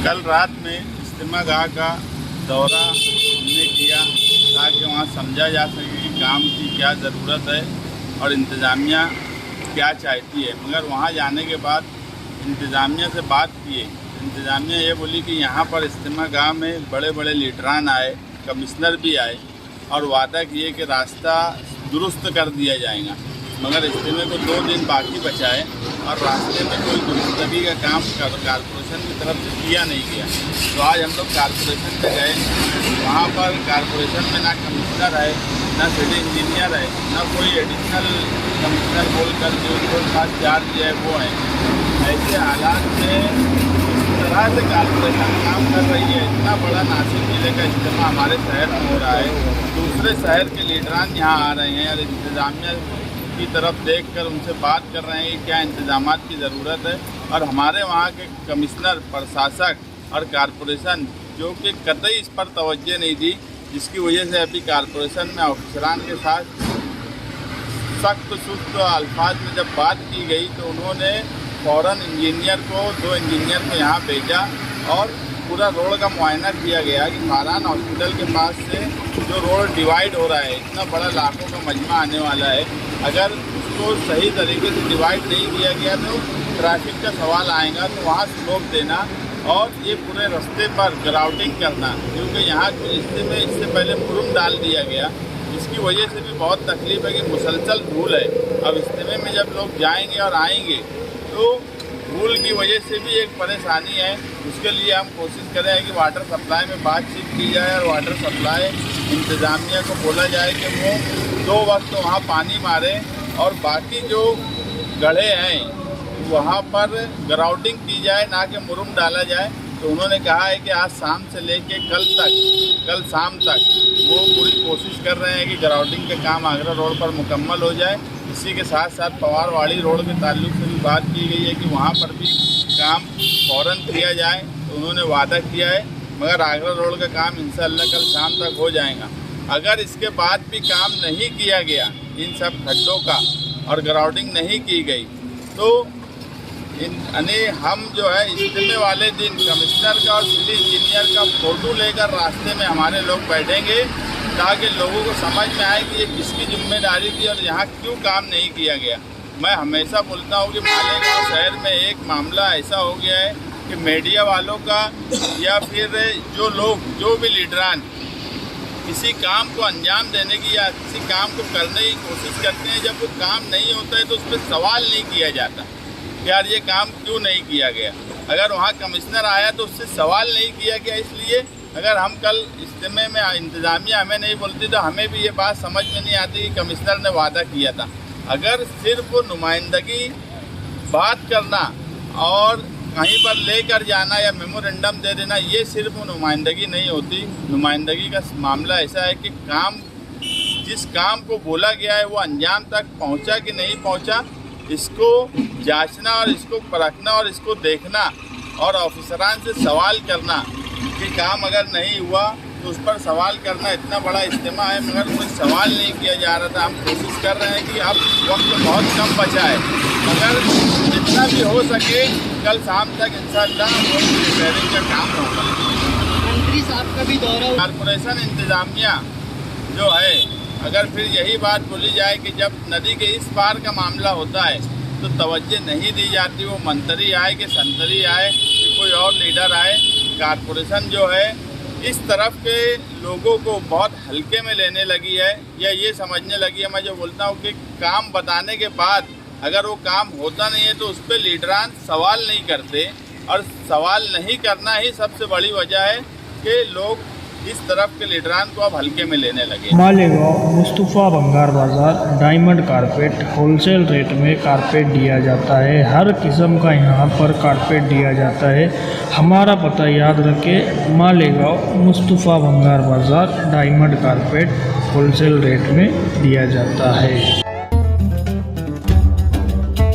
कल रात में इज्तिमा गाह का दौरा हमने किया ताकि वहाँ समझा जा सके कि काम की क्या ज़रूरत है और इंतज़ामिया क्या चाहती है। मगर वहाँ जाने के बाद इंतज़ामिया से बात किए, इंतज़ामिया ये बोली कि यहाँ पर इज्तिमा गाह में बड़े बड़े लीडरान आए, कमिश्नर भी आए और वादा किए कि रास्ता दुरुस्त कर दिया जाएगा। मगर इज्तिमे को 2 दिन बाकी बचा है और रास्ते में कोई दुरुस्तगी का काम कारपोरेशन की तरफ से किया नहीं गया। तो आज हम लोग कारपोरेशन में गए, वहाँ पर कारपोरेशन में ना कमिश्नर है, ना सिटी इंजीनियर है, ना कोई एडिशनल कमिश्नर बोलकर जो उनके पास चार्ज है वो है। ऐसे हालात में इस तरह से कारपोरेशन काम कर रही है। इतना बड़ा नासिक जिले का इज्तिमा हमारे शहर में हो रहा है, दूसरे शहर के लीडरान यहाँ आ रहे हैं और इंतज़ामिया की तरफ देखकर उनसे बात कर रहे हैं कि क्या इंतजामात की ज़रूरत है। और हमारे वहाँ के कमिश्नर, प्रशासक और कारपोरेशन जो कि कतई इस पर तवज्जो नहीं दी, जिसकी वजह से अभी कारपोरेशन में ऑफिसरान के साथ सख्त सुस्त अल्फाज में जब बात की गई तो उन्होंने फ़ौरन इंजीनियर को, 2 इंजीनियर को यहाँ भेजा और पूरा रोड का मुआयना किया गया कि फारहान हॉस्पिटल के पास से जो रोड डिवाइड हो रहा है, इतना बड़ा लाखों का मजमा आने वाला है, अगर उसको सही तरीके से डिवाइड नहीं किया गया तो ट्रैफिक का सवाल आएगा। तो वहाँ स्लोप देना और ये पूरे रास्ते पर ग्राउटिंग करना, क्योंकि यहाँ कुछ हिस्से में इससे पहले मुरुम डाल दिया गया, इसकी वजह से भी बहुत तकलीफ है कि मुसलसल धूल है। अब इज्तिमे में जब लोग जाएंगे और आएंगे तो धूल की वजह से भी एक परेशानी है। उसके लिए हम कोशिश करें कि वाटर सप्लाई में बातचीत की जाए और वाटर सप्लाई इंतज़ामिया को बोला जाए कि वो 2 वक्त वहाँ पानी मारे और बाकी जो गड्ढे हैं वहाँ पर ग्राउटिंग की जाए, ना कि मुरुम डाला जाए। तो उन्होंने कहा है कि आज शाम से लेके कल शाम तक वो पूरी कोशिश कर रहे हैं कि ग्राउटिंग का काम आगरा रोड पर मुकम्मल हो जाए। इसी के साथ साथ पवारवाड़ी रोड के ताल्लुक से भी बात की गई है कि वहाँ पर भी काम फ़ौरन किया जाए। तो उन्होंने वादा किया है, मगर आगरा रोड का काम इंशाअल्लाह कल शाम तक हो जाएगा। अगर इसके बाद भी काम नहीं किया गया इन सब खड्डों का और ग्राउटिंग नहीं की गई तो हम जो है इज्तिमे वाले दिन कमिश्नर का और सिटी इंजीनियर का फ़ोटो लेकर रास्ते में हमारे लोग बैठेंगे ताकि लोगों को समझ में आए कि ये किसकी जिम्मेदारी थी और यहाँ क्यों काम नहीं किया गया। मैं हमेशा बोलता हूँ कि मालेगांव शहर में एक मामला ऐसा हो गया है कि मीडिया वालों का या फिर जो भी लीडरान किसी काम को अंजाम देने की या किसी काम को करने की कोशिश करते हैं, जब वो काम नहीं होता है तो उस पर सवाल नहीं किया जाता कि यार ये काम क्यों नहीं किया गया। अगर वहाँ कमिश्नर आया तो उससे सवाल नहीं किया गया। इसलिए अगर हम कल इज्तिमे में इंतज़ामिया हमें नहीं बोलती तो हमें भी ये बात समझ में नहीं आती कि कमिश्नर ने वादा किया था। अगर सिर्फ नुमाइंदगी बात करना और कहीं पर लेकर जाना या मेमोरेंडम दे देना, ये सिर्फ नुमाइंदगी नहीं होती। नुमाइंदगी का मामला ऐसा है कि जिस काम को बोला गया है वो अंजाम तक पहुंचा कि नहीं पहुंचा, इसको जांचना और इसको परखना और इसको देखना और ऑफिसरान से सवाल करना कि काम अगर नहीं हुआ तो उस पर सवाल करना। इतना बड़ा इज्तिमा है मगर कोई सवाल नहीं किया जा रहा था। हम कोशिश कर रहे हैं कि अब वक्त बहुत कम बचा है, मगर जितना भी हो सके कल शाम तक इंशाअल्लाह रिपेयरिंग का काम होगा। मंत्री साहब का भी दौरा, कारपोरेशन इंतज़ामिया जो है, अगर फिर यही बात बोली जाए कि जब नदी के इस पार का मामला होता है तो तवज्जो नहीं दी जाती, वो मंत्री आए कि संतरी आए कि कोई और लीडर आए। कारपोरेशन जो है इस तरफ के लोगों को बहुत हल्के में लेने लगी है या ये समझने लगी है। मैं जो बोलता हूँ कि काम बताने के बाद अगर वो काम होता नहीं है तो उस पर लीडरान सवाल नहीं करते, और सवाल नहीं करना ही सबसे बड़ी वजह है कि लोग इस तरफ के लीडरान को अब हल्के में लेने लगे। मालेगांव मुस्तफ़ा भंगार बाज़ार डायमंड कारपेट होलसेल रेट में कारपेट दिया जाता है। हर किस्म का यहाँ पर कारपेट दिया जाता है। हमारा पता याद रखें, मालेगांव मुस्तफ़ा भंगार बाज़ार डायमंड कारपेट होलसेल रेट में दिया जाता है।